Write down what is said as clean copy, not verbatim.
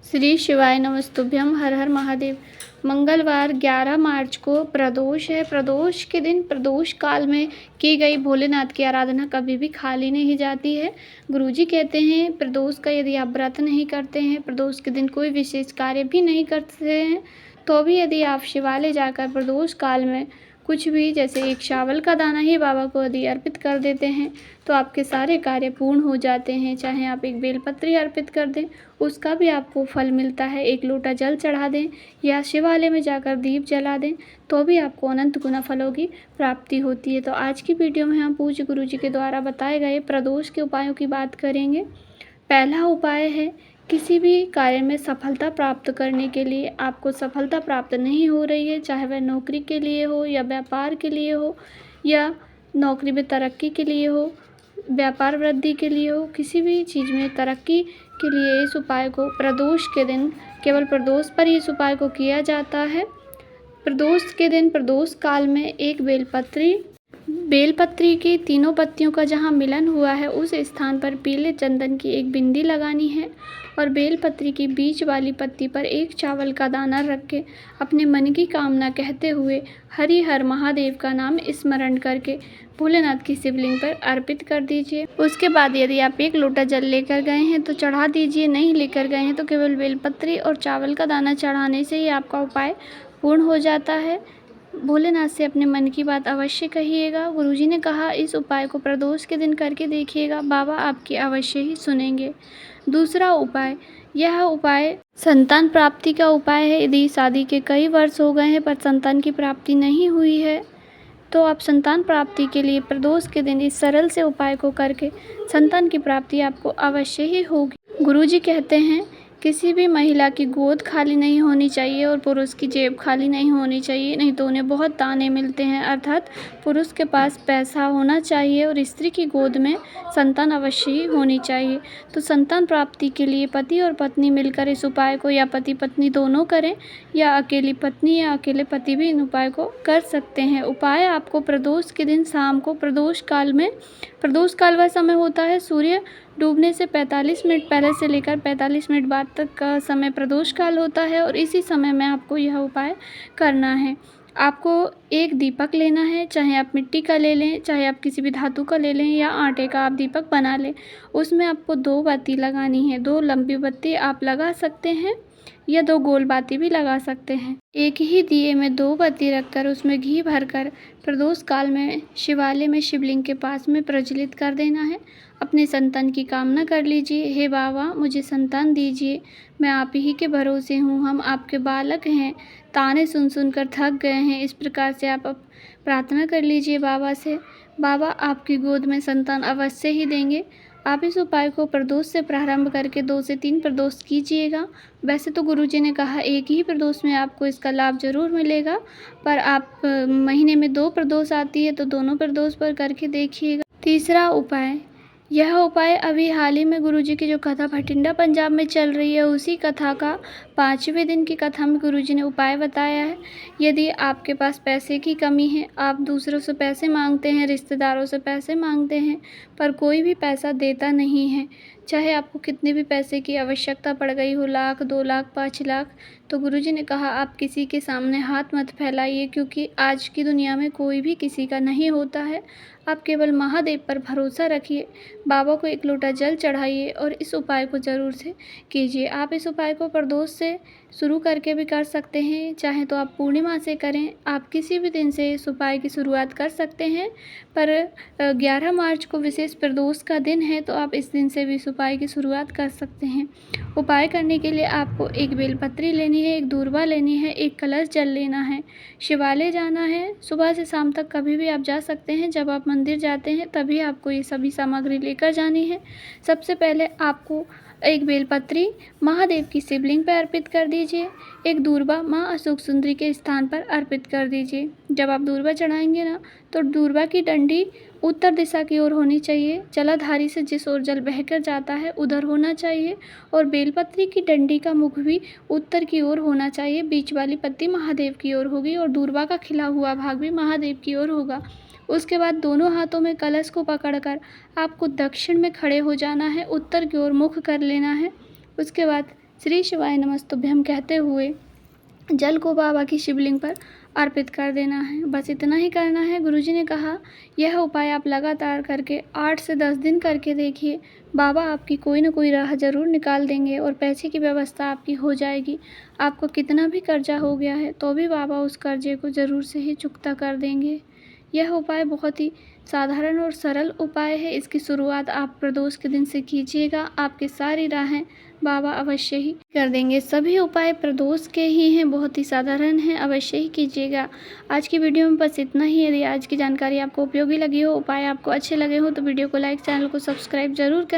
श्री शिवाय नमस्तुभ्यम। हर हर महादेव। मंगलवार 11 मार्च को प्रदोष है। प्रदोष के दिन प्रदोष काल में की गई भोलेनाथ की आराधना कभी भी खाली नहीं जाती है। गुरुजी कहते हैं प्रदोष का यदि आप व्रत नहीं करते हैं, प्रदोष के दिन कोई विशेष कार्य भी नहीं करते हैं, तो भी यदि आप शिवालय जाकर प्रदोष काल में कुछ भी जैसे एक चावल का दाना ही बाबा को यदि अर्पित कर देते हैं तो आपके सारे कार्य पूर्ण हो जाते हैं। चाहे आप एक बेलपत्री अर्पित कर दें, उसका भी आपको फल मिलता है। एक लोटा जल चढ़ा दें या शिवालय में जाकर दीप जला दें तो भी आपको अनंत गुना फलों की प्राप्ति होती है। तो आज की वीडियो में हम पूज्य गुरु जी के द्वारा बताए गए प्रदोष के उपायों की बात करेंगे। पहला उपाय है, किसी भी कार्य में सफलता प्राप्त करने के लिए आपको सफलता प्राप्त नहीं हो रही है, चाहे वह नौकरी के लिए हो या व्यापार के लिए हो या नौकरी में तरक्की के लिए हो, व्यापार वृद्धि के लिए हो, किसी भी चीज़ में तरक्की के लिए इस उपाय को प्रदोष के दिन, केवल प्रदोष पर ही इस उपाय को किया जाता है। प्रदोष के दिन प्रदोष काल में एक बेलपत्री की तीनों पत्तियों का जहाँ मिलन हुआ है उस स्थान पर पीले चंदन की एक बिंदी लगानी है और बेलपत्री की बीच वाली पत्ती पर एक चावल का दाना रख के अपने मन की कामना कहते हुए हरि हर महादेव का नाम स्मरण करके भोलेनाथ की शिवलिंग पर अर्पित कर दीजिए। उसके बाद यदि आप एक लोटा जल लेकर गए हैं तो चढ़ा दीजिए, नहीं लेकर गए हैं तो केवल बेलपत्री और चावल का दाना चढ़ाने से ही आपका उपाय पूर्ण हो जाता है। भोलेनाथ से अपने मन की बात अवश्य कहिएगा। गुरुजी ने कहा इस उपाय को प्रदोष के दिन करके देखिएगा, बाबा आपकी अवश्य ही सुनेंगे। दूसरा उपाय, यह उपाय संतान प्राप्ति का उपाय है। यदि शादी के कई वर्ष हो गए हैं पर संतान की प्राप्ति नहीं हुई है तो आप संतान प्राप्ति के लिए प्रदोष के दिन इस सरल से उपाय को करके संतान की प्राप्ति आपको अवश्य ही होगी। गुरुजी कहते हैं किसी भी महिला की गोद खाली नहीं होनी चाहिए और पुरुष की जेब खाली नहीं होनी चाहिए, नहीं तो उन्हें बहुत ताने मिलते हैं। अर्थात पुरुष के पास पैसा होना चाहिए और स्त्री की गोद में संतान अवश्य ही होनी चाहिए। तो संतान प्राप्ति के लिए पति और पत्नी मिलकर इस उपाय को, या पति पत्नी दोनों करें या अकेली पत्नी या अकेले पति भी इन उपाय को कर सकते हैं। उपाय आपको प्रदोष के दिन शाम को प्रदोष काल वह समय होता है सूर्य डूबने से 45 मिनट पहले से लेकर 45 मिनट बाद तक का समय प्रदोष काल होता है और इसी समय में आपको यह उपाय करना है। आपको एक दीपक लेना है, चाहे आप मिट्टी का ले लें, चाहे आप किसी भी धातु का ले लें या आटे का आप दीपक बना लें। उसमें आपको 2 बत्ती लगानी है। 2 लंबी बत्ती आप लगा सकते हैं या 2 गोल बाती भी लगा सकते हैं। एक ही दिए में 2 बत्ती रखकर उसमें घी भरकर प्रदोष काल में शिवालय में शिवलिंग के पास में प्रज्वलित कर देना है। अपने संतान की कामना कर लीजिए, हे बाबा मुझे संतान दीजिए, मैं आप ही के भरोसे हूँ, हम आपके बालक हैं, ताने सुन सुन कर थक गए हैं। इस प्रकार से आप प्रार्थना कर लीजिए बाबा से। बाबा आपकी गोद में संतान अवश्य ही देंगे। आप इस उपाय को प्रदोष से प्रारंभ करके 2 से 3 प्रदोष कीजिएगा। वैसे तो गुरुजी ने कहा एक ही प्रदोष में आपको इसका लाभ जरूर मिलेगा, पर आप महीने में 2 प्रदोष आती है तो दोनों प्रदोष पर करके देखिएगा। तीसरा उपाय, यह उपाय अभी हाल ही में गुरुजी की जो कथा भटिंडा पंजाब में चल रही है उसी कथा का 5वें दिन की कथा में गुरुजी ने उपाय बताया है। यदि आपके पास पैसे की कमी है, आप दूसरों से पैसे मांगते हैं, रिश्तेदारों से पैसे मांगते हैं पर कोई भी पैसा देता नहीं है, चाहे आपको कितने भी पैसे की आवश्यकता पड़ गई हो, लाख 2 लाख 5 लाख, तो गुरुजी ने कहा आप किसी के सामने हाथ मत फैलाइए, क्योंकि आज की दुनिया में कोई भी किसी का नहीं होता है। आप केवल महादेव पर भरोसा रखिए, बाबा को एक लोटा जल चढ़ाइए और इस उपाय को ज़रूर से कीजिए। आप इस उपाय को प्रदोष से शुरू करके भी कर सकते हैं, चाहे तो आप पूर्णिमा से करें। आप किसी भी दिन से इस उपाय की शुरुआत कर सकते हैं, पर 11 मार्च को विशेष प्रदोष का दिन है तो आप इस दिन से भी इस उपाय की शुरुआत कर सकते हैं। उपाय करने के लिए आपको एक बेलपत्री लेनी है, एक दूर्वा लेनी है, एक कलश जल लेना है, शिवालय जाना है। सुबह से शाम तक कभी भी आप जा सकते हैं, जब आप मंदिर जाते हैं तभी आपको ये सभी सामग्री लेकर जानी है। सबसे पहले आपको एक बेलपत्री महादेव की शिवलिंग पर अर्पित कर दीजिए, एक दूर्वा माँ अशोक सुंदरी के स्थान पर अर्पित कर दीजिए। जब आप दूर्वा चढ़ाएंगे ना तो दूर्वा की डंडी उत्तर दिशा की ओर होनी चाहिए, जलाधारी से जिस ओर जल बहकर जाता है उधर होना चाहिए, और बेलपत्री की डंडी का मुख भी उत्तर की ओर होना चाहिए। बीच वाली पत्ती महादेव की ओर होगी और दूर्वा का खिला हुआ भाग भी महादेव की ओर होगा। उसके बाद दोनों हाथों में कलश को पकड़कर आपको दक्षिण में खड़े हो जाना है, उत्तर की ओर मुख कर लेना है। उसके बाद श्री शिवाय नमस्तुभ्यम कहते हुए जल को बाबा की शिवलिंग पर अर्पित कर देना है। बस इतना ही करना है। गुरुजी ने कहा यह उपाय आप लगातार करके 8 से 10 दिन करके देखिए, बाबा आपकी कोई ना कोई राह ज़रूर निकाल देंगे और पैसे की व्यवस्था आपकी हो जाएगी। आपको कितना भी कर्जा हो गया है तो भी बाबा उस कर्जे को ज़रूर से ही चुकता कर देंगे। यह उपाय बहुत ही साधारण और सरल उपाय है। इसकी शुरुआत आप प्रदोष के दिन से कीजिएगा। आपकी सारी राहें बाबा अवश्य ही कर देंगे। सभी उपाय प्रदोष के ही हैं, बहुत ही साधारण हैं, अवश्य ही कीजिएगा। आज की वीडियो में बस इतना ही। यदि आज की जानकारी आपको उपयोगी लगी हो, उपाय आपको अच्छे लगे हो तो वीडियो को लाइक, चैनल को सब्सक्राइब जरूर करें।